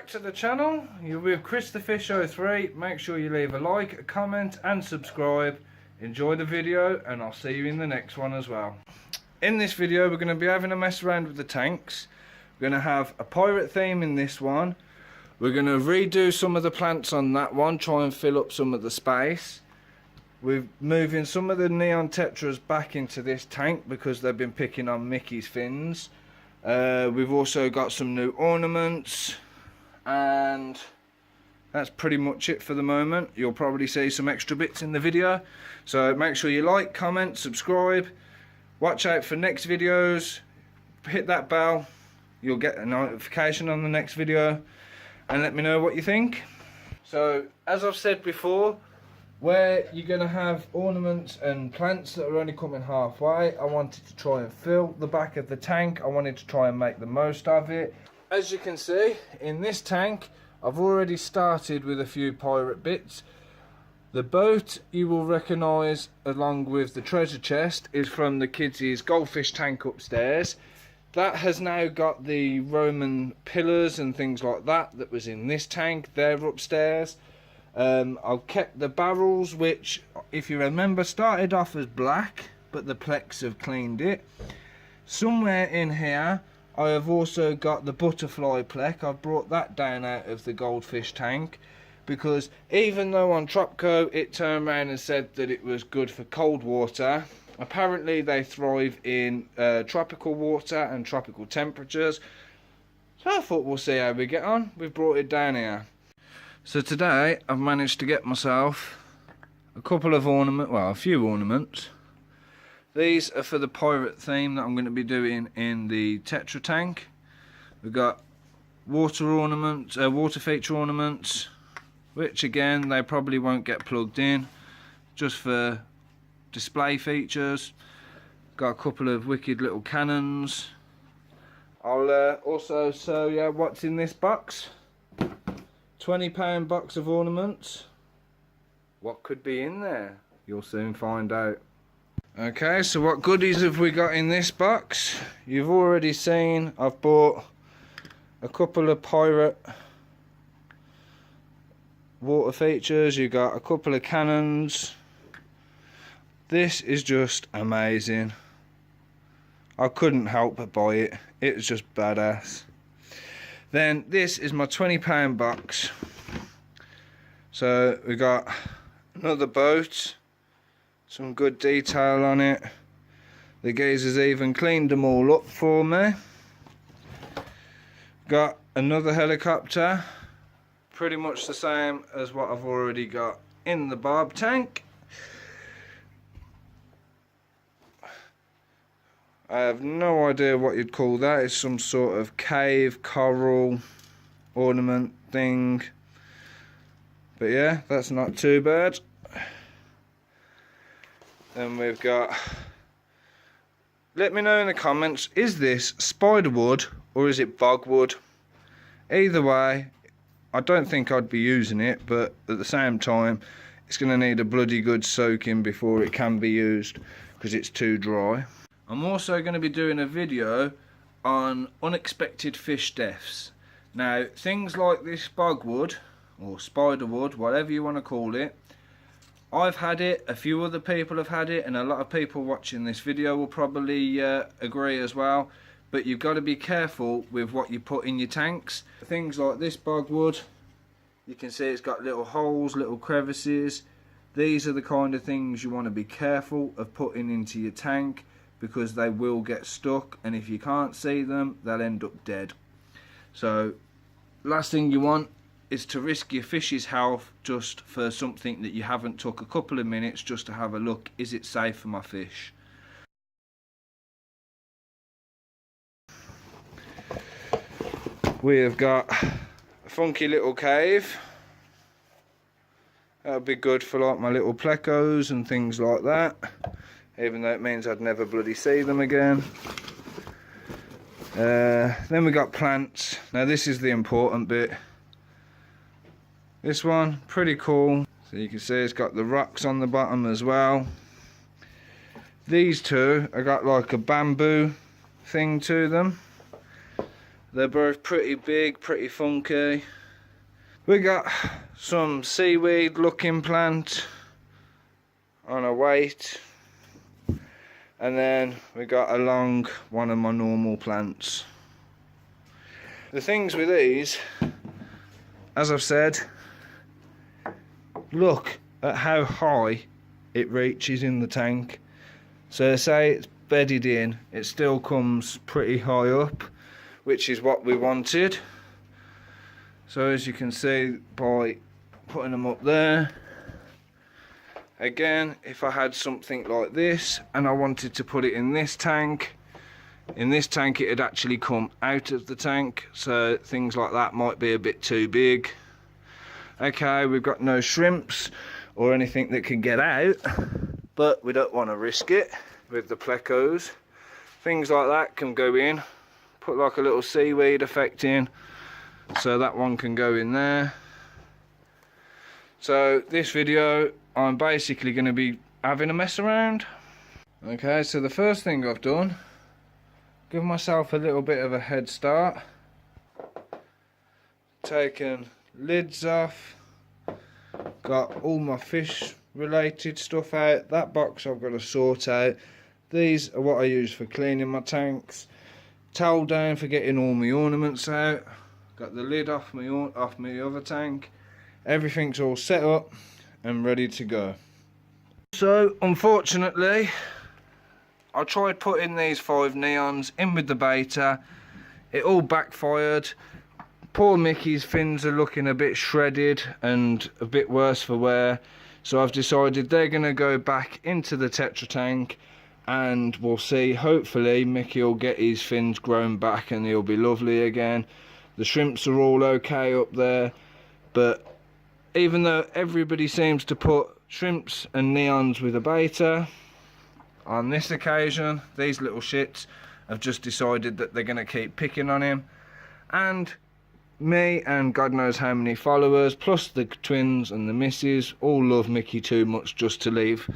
back to the channel. You're with Chris the Fish 03. Make sure you leave a like, a comment and subscribe. Enjoy the video and I'll see you in the next one as well. In this video we're going to be having a mess around with the tanks. We're going to have a pirate theme in this one. We're going to redo some of the plants on that one, try and fill up some of the space. We're moving some of the neon tetras back into this tank because they've been picking on Mickey's fins. We've also got some new ornaments, and that's pretty much it for the moment. You'll probably see some extra bits in the video, so make sure you like, comment, subscribe, watch out for next videos, hit that bell, you'll get a notification on the next video, and let me know what you think. So as I've said before, where you're going to have ornaments and plants that are only coming halfway, I wanted to try and fill the back of the tank. I wanted to try and make the most of it. As you can see, in this tank, I've already started with a few pirate bits. The boat you will recognise along with the treasure chest is from the kids' goldfish tank upstairs. That has now got the Roman pillars and things like that was in this tank. They're upstairs. I've kept the barrels, which, if you remember, started off as black, but the Plex have cleaned it. Somewhere in here, I have also got the butterfly Plec. I've brought that down out of the goldfish tank, because even though on Tropco it turned around and said that it was good for cold water, apparently they thrive in tropical water and tropical temperatures. So I thought we'll see how we get on. We've brought it down here. So today I've managed to get myself a couple of ornaments, well, a few ornaments. These are for the pirate theme that I'm going to be doing in the Tetra tank. We've got water ornaments, water feature ornaments, which again they probably won't get plugged in, just for display features. Got a couple of wicked little cannons. I'll also show you what's in this box. £20 box of ornaments. What could be in there? You'll soon find out. Okay, so what goodies have we got in this box? You've already seen I've bought a couple of pirate water features. You got a couple of cannons. This is just amazing. I couldn't help but buy it. It's just badass. Then this is my £20 box. So we got another boat, some good detail on it. The geezers even cleaned them all up for me. Got another helicopter, pretty much the same as what I've already got in the barb tank. I have no idea what you'd call that. It's some sort of cave coral ornament thing. But yeah, that's not too bad. Then we've got, let me know in the comments, is this spiderwood or is it bogwood? Either way, I don't think I'd be using it, but at the same time, it's going to need a bloody good soaking before it can be used, because it's too dry. I'm also going to be doing a video on unexpected fish deaths. Now, things like this bogwood, or spiderwood, whatever you want to call it, I've had it, a few other people have had it, and a lot of people watching this video will probably agree as well. But you've got to be careful with what you put in your tanks. Things like this bogwood, you can see it's got little holes, little crevices. These are the kind of things you want to be careful of putting into your tank, because they will get stuck, and if you can't see them, they'll end up dead. So last thing you want is to risk your fish's health just for something that you haven't took a couple of minutes just to have a look, is it safe for my fish? We have got a funky little cave. That'll be good for like my little plecos and things like that, even though it means I'd never bloody see them again. Then we got plants. Now this is the important bit. This one, pretty cool. So you can see it's got the rocks on the bottom as well. These two, I got like a bamboo thing to them. They're both pretty big, pretty funky. We got some seaweed looking plant on a weight. And then we got along one of my normal plants. The things with these, as I've said, look at how high it reaches in the tank. So say it's bedded in, it still comes pretty high up, which is what we wanted. So as you can see by putting them up there, again, if I had something like this and I wanted to put it in this tank it'd actually come out of the tank, so things like that might be a bit too big. Okay, we've got no shrimps or anything that can get out, but we don't want to risk it with the plecos. Things like that can go in, put like a little seaweed effect in, so that one can go in there. So this video I'm basically going to be having a mess around. Okay, so the first thing I've done, give myself a little bit of a head start, taken lids off, got all my fish related stuff out. That box I've got to sort out. These are what I use for cleaning my tanks. Towel down for getting all my ornaments out. Got the lid off my other tank. Everything's all set up and ready to go. So unfortunately I tried putting these 5 neons in with the beta. It all backfired. Poor Mickey's fins are looking a bit shredded and a bit worse for wear, so I've decided they're going to go back into the Tetra tank, and we'll see, hopefully Mickey will get his fins grown back and he'll be lovely again. The shrimps are all okay up there, but even though everybody seems to put shrimps and neons with a beta, on this occasion these little shits have just decided that they're going to keep picking on him. And me and God knows how many followers, plus the twins and the missus, all love Mickey too much just to leave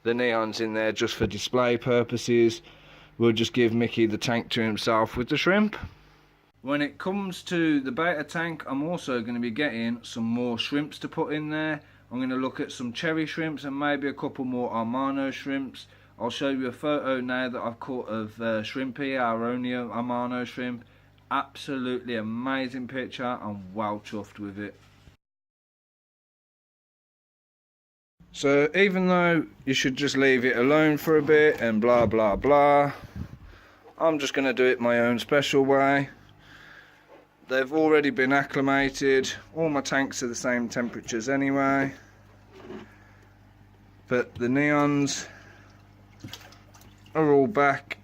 the neons in there just for display purposes. We'll just give Mickey the tank to himself with the shrimp. When it comes to the beta tank, I'm also going to be getting some more shrimps to put in there. I'm going to look at some cherry shrimps and maybe a couple more Armano shrimps. I'll show you a photo now that I've caught of Shrimpy, our only Armano shrimp. Absolutely amazing picture. I'm well chuffed with it. So even though you should just leave it alone for a bit and blah blah blah, I'm just going to do it my own special way. They've already been acclimated. All my tanks are the same temperatures anyway. But the neons are all back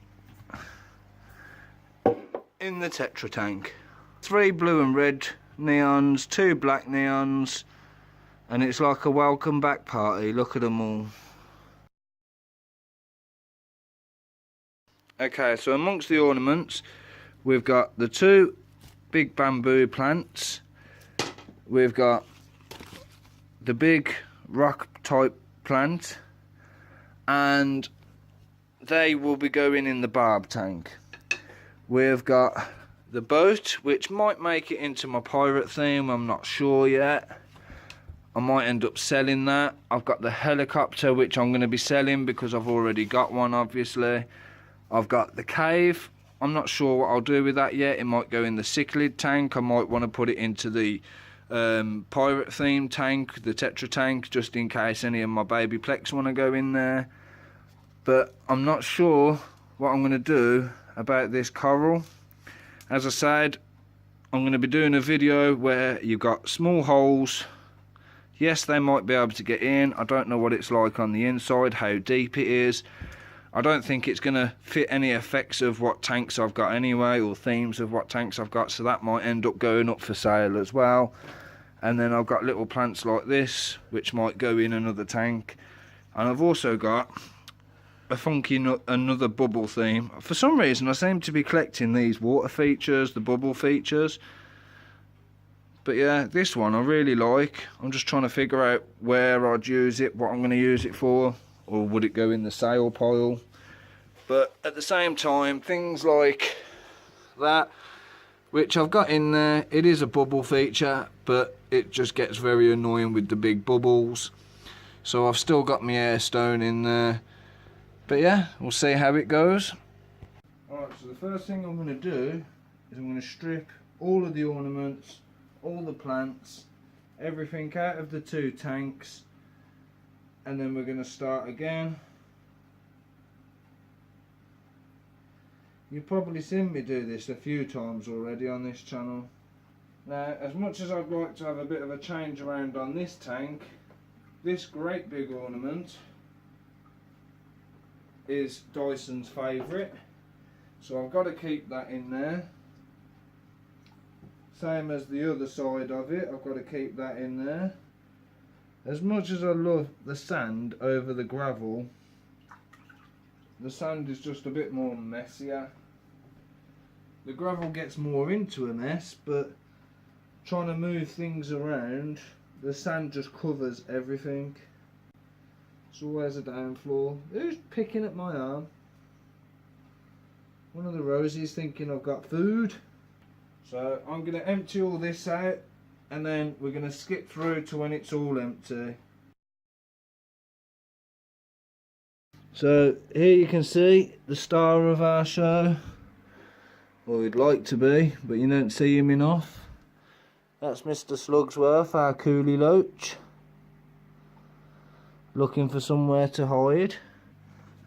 in the Tetra tank. 3 blue and red neons, 2 black neons, and it's like a welcome back party. Look at them all. Okay, so amongst the ornaments we've got the 2 big bamboo plants, we've got the big rock type plant, and they will be going in the barb tank. We've got the boat, which might make it into my pirate theme, I'm not sure yet. I might end up selling that. I've got the helicopter, which I'm going to be selling because I've already got one, obviously. I've got the cave. I'm not sure what I'll do with that yet. It might go in the cichlid tank. I might want to put it into the pirate theme tank, the Tetra tank, just in case any of my baby plex want to go in there. But I'm not sure what I'm going to do about this coral. As I said, I'm going to be doing a video where you've got small holes. Yes, they might be able to get in. I don't know what it's like on the inside, how deep it is. I don't think it's going to fit any effects of what tanks I've got anyway, or themes of what tanks I've got, so that might end up going up for sale as well. And then I've got little plants like this, which might go in another tank. And I've also got a funky another bubble theme. For some reason I seem to be collecting these water features, the bubble features. But yeah, this one I really like. I'm just trying to figure out where I'd use it, what I'm going to use it for, or would it go in the sale pile. But at the same time, things like that which I've got in there. It is a bubble feature, but it just gets very annoying with the big bubbles. So I've still got my air stone in there. But yeah, we'll see how it goes. Alright, so the first thing I'm going to do is I'm going to strip all of the ornaments, all the plants, everything out of the 2 tanks, and then we're going to start again. You've probably seen me do this a few times already on this channel. Now, as much as I'd like to have a bit of a change around on this tank, this great big ornament is Dyson's favourite, so I've got to keep that in there. Same as the other side of it, I've got to keep that in there. As much as I love the sand over the gravel, the sand is just a bit more messier. The gravel gets more into a mess, but trying to move things around, the sand just covers everything. It's always a down floor. Who's picking at my arm? One of the Rosies thinking I've got food. So I'm going to empty all this out, and then we're going to skip through to when it's all empty. So here you can see the star of our show. Well, we'd like to be, but you don't see him enough. That's Mr. Slugsworth, our coolie loach, looking for somewhere to hide.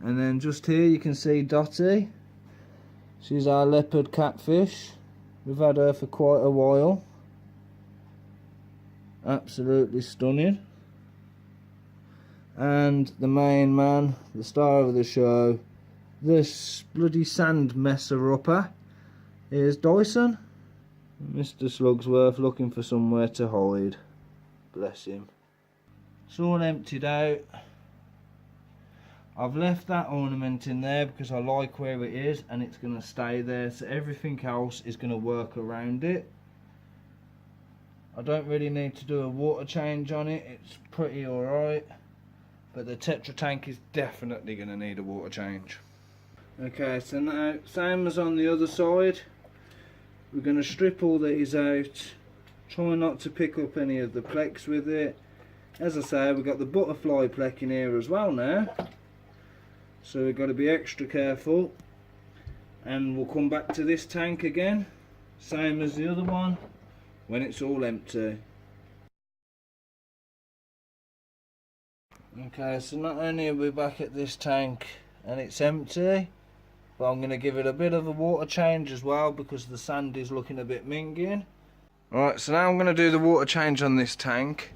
And then just here you can see Dottie. She's our leopard catfish. We've had her for quite a while. Absolutely stunning. And the main man, the star of the show, this bloody sand messer-upper, is Dyson. Mr. Slugsworth looking for somewhere to hide. Bless him. It's all emptied out. I've left that ornament in there because I like where it is and it's going to stay there, so everything else is going to work around it. I don't really need to do a water change on it, it's pretty alright, but the Tetra tank is definitely going to need a water change. Okay, so now, same as on the other side, we're going to strip all these out, try not to pick up any of the plex with it. As I say, we've got the butterfly pleck in here as well now, so we've got to be extra careful. And we'll come back to this tank again, same as the other one, when it's all empty. Okay, so not only are we back at this tank and it's empty, but I'm going to give it a bit of a water change as well because the sand is looking a bit minging. Alright, so now I'm going to do the water change on this tank.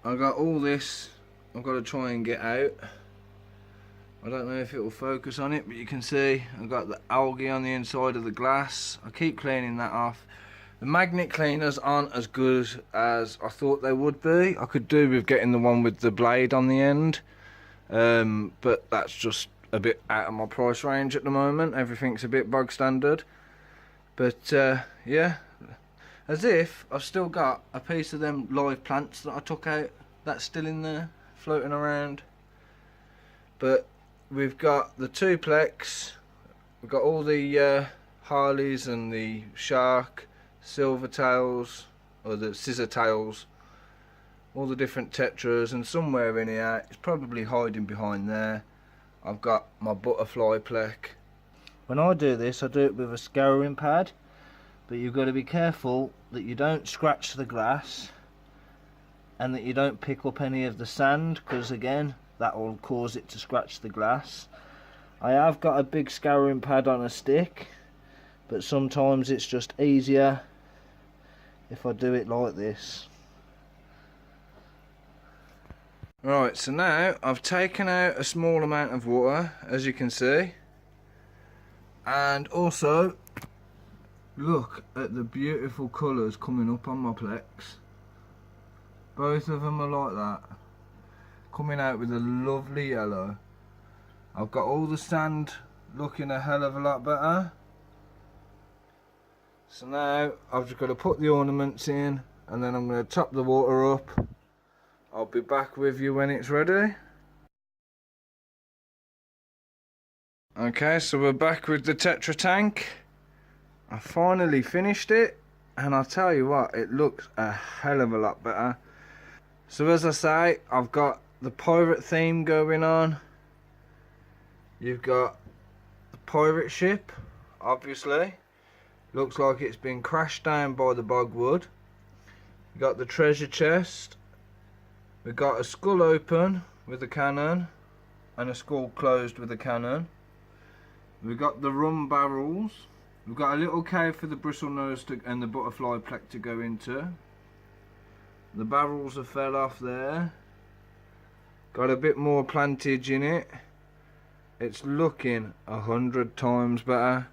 I've got all this I've got to try and get out. I don't know if it will focus on it, but you can see I've got the algae on the inside of the glass. I keep cleaning that off. The magnet cleaners aren't as good as I thought they would be. I could do with getting the one with the blade on the end, but that's just a bit out of my price range at the moment. Everything's a bit bog standard, but yeah, as if I've still got a piece of them live plants that I took out that's still in there floating around. But we've got the two plex, we've got all the Harleys and the shark, silver tails, or the scissor tails, all the different tetras, and somewhere in here, it's probably hiding behind there, I've got my butterfly pleck. When I do this, I do it with a scouring pad, but you've got to be careful that you don't scratch the glass and that you don't pick up any of the sand, because again, that will cause it to scratch the glass. I have got a big scouring pad on a stick, but sometimes it's just easier if I do it like this. Right, so now I've taken out a small amount of water, as you can see, and also look at the beautiful colours coming up on my plex. Both of them are like that, coming out with a lovely yellow. I've got all the sand looking a hell of a lot better. So now I've just got to put the ornaments in, and then I'm going to top the water up. I'll be back with you when it's ready. Okay, so we're back with the Tetra tank. I finally finished it, and I'll tell you what, it looks a hell of a lot better. So as I say, I've got the pirate theme going on. You've got the pirate ship, obviously. Looks like it's been crashed down by the bogwood. You've got the treasure chest. We've got a skull open with a cannon and a skull closed with a cannon. We've got the rum barrels. We've got a little cave for the bristlenose and the butterfly plaque to go into. The barrels have fell off there. Got a bit more plantage in it. It's looking 100 times better.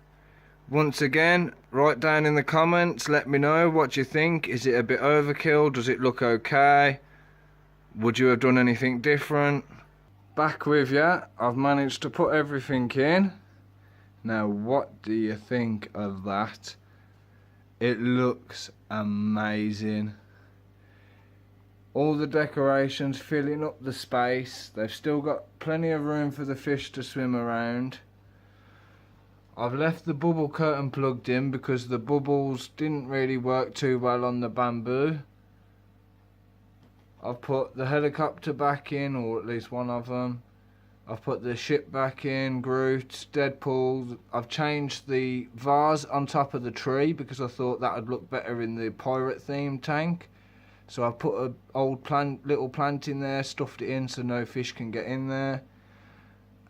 Once again, write down in the comments, let me know what you think. Is it a bit overkill? Does it look okay? Would you have done anything different? Back with ya. I've managed to put everything in. Now what do you think of that? It looks amazing. All the decorations filling up the space. They've still got plenty of room for the fish to swim around. I've left the bubble curtain plugged in because the bubbles didn't really work too well on the bamboo. I've put the helicopter back in, or at least one of them. I've put the ship back in, Groot, Deadpool. I've changed the vase on top of the tree because I thought that would look better in the pirate theme tank. So I put an old little plant in there, stuffed it in so no fish can get in there.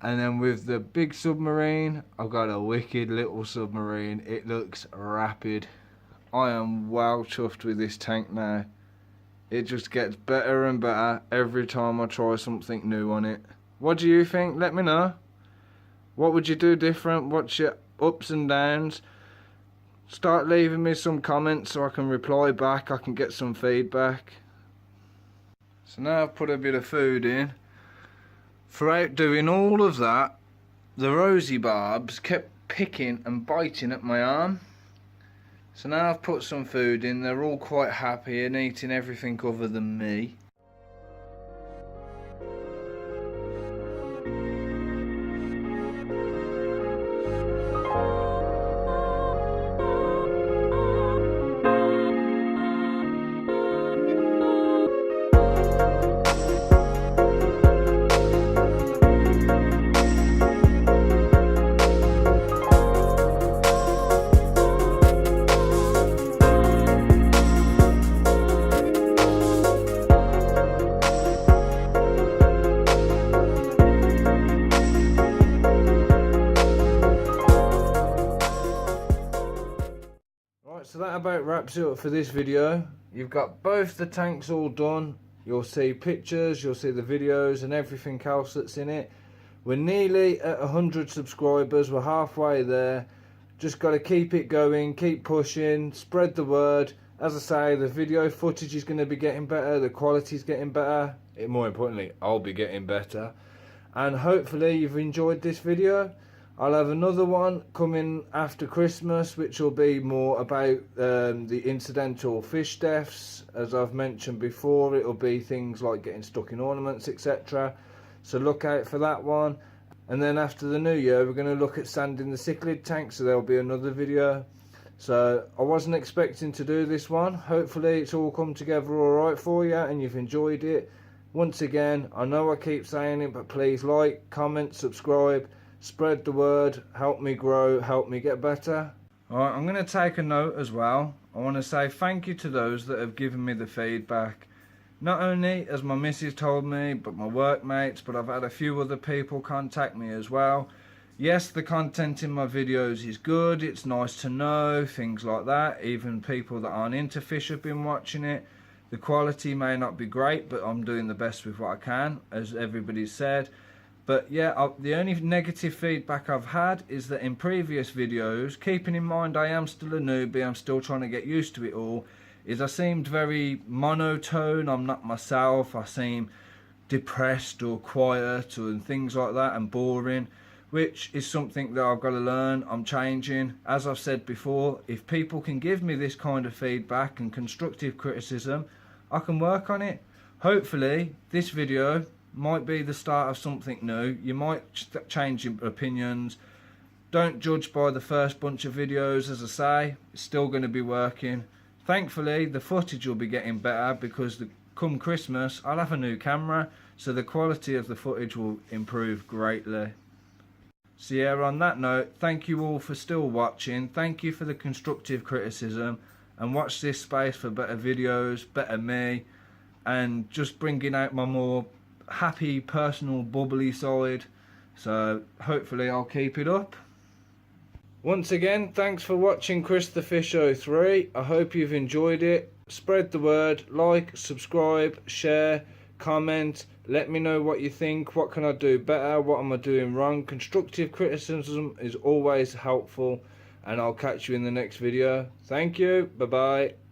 And then with the big submarine, I've got a wicked little submarine. It looks rapid. I am well chuffed with this tank now. It just gets better and better every time I try something new on it. What do you think? Let me know. What would you do different? What's your ups and downs? Start leaving me some comments so I can reply back. I can get some feedback. So now I've put a bit of food in. Throughout doing all of that, the rosy barbs kept picking and biting at my arm. So now I've put some food in. They're all quite happy and eating everything other than me. So that about wraps it up for this video. You've got both the tanks all done. You'll see pictures, you'll see the videos and everything else that's in it. We're nearly at 100 subscribers. We're halfway there. Just got to keep it going, keep pushing, spread the word. As I say, the video footage is going to be getting better, the quality's getting better. More importantly, I'll be getting better. And hopefully you've enjoyed this video. I'll have another one coming after Christmas, which will be more about the incidental fish deaths. As I've mentioned before, it'll be things like getting stuck in ornaments, etc. So look out for that one. And then after the new year, we're going to look at sanding the cichlid tank, so there'll be another video. So I wasn't expecting to do this one. Hopefully it's all come together alright for you and you've enjoyed it. Once again, I know I keep saying it, but please like, comment, subscribe. Spread the word, help me grow, help me get better. Alright, I'm going to take a note as well. I want to say thank you to those that have given me the feedback. Not only as my missus told me, but my workmates, but I've had a few other people contact me as well. Yes, the content in my videos is good, it's nice to know, things like that. Even people that aren't into fish have been watching it. The quality may not be great, but I'm doing the best with what I can, as everybody said. But yeah, the only negative feedback I've had is that in previous videos, keeping in mind I am still a newbie, I'm still trying to get used to it all, is I seemed very monotone, I'm not myself, I seem depressed or quiet and things like that and boring, which is something that I've got to learn. I'm changing. As I've said before, if people can give me this kind of feedback and constructive criticism, I can work on it. Hopefully this video might be the start of something new. You might change your opinions. Don't judge by the first bunch of videos. As I say, it's still going to be working. Thankfully the footage will be getting better because come Christmas I'll have a new camera, so the quality of the footage will improve greatly. So yeah, on that note, thank you all for still watching. Thank you for the constructive criticism, and watch this space for better videos, better me, and just bringing out my more happy, personal, bubbly side. So hopefully I'll keep it up. Once again, thanks for watching Chris the Fish 03. I hope you've enjoyed it. Spread the word, like, subscribe, share, comment. Let me know what you think. What can I do better? What am I doing wrong? Constructive criticism is always helpful. And I'll catch you in the next video. Thank you. Bye bye.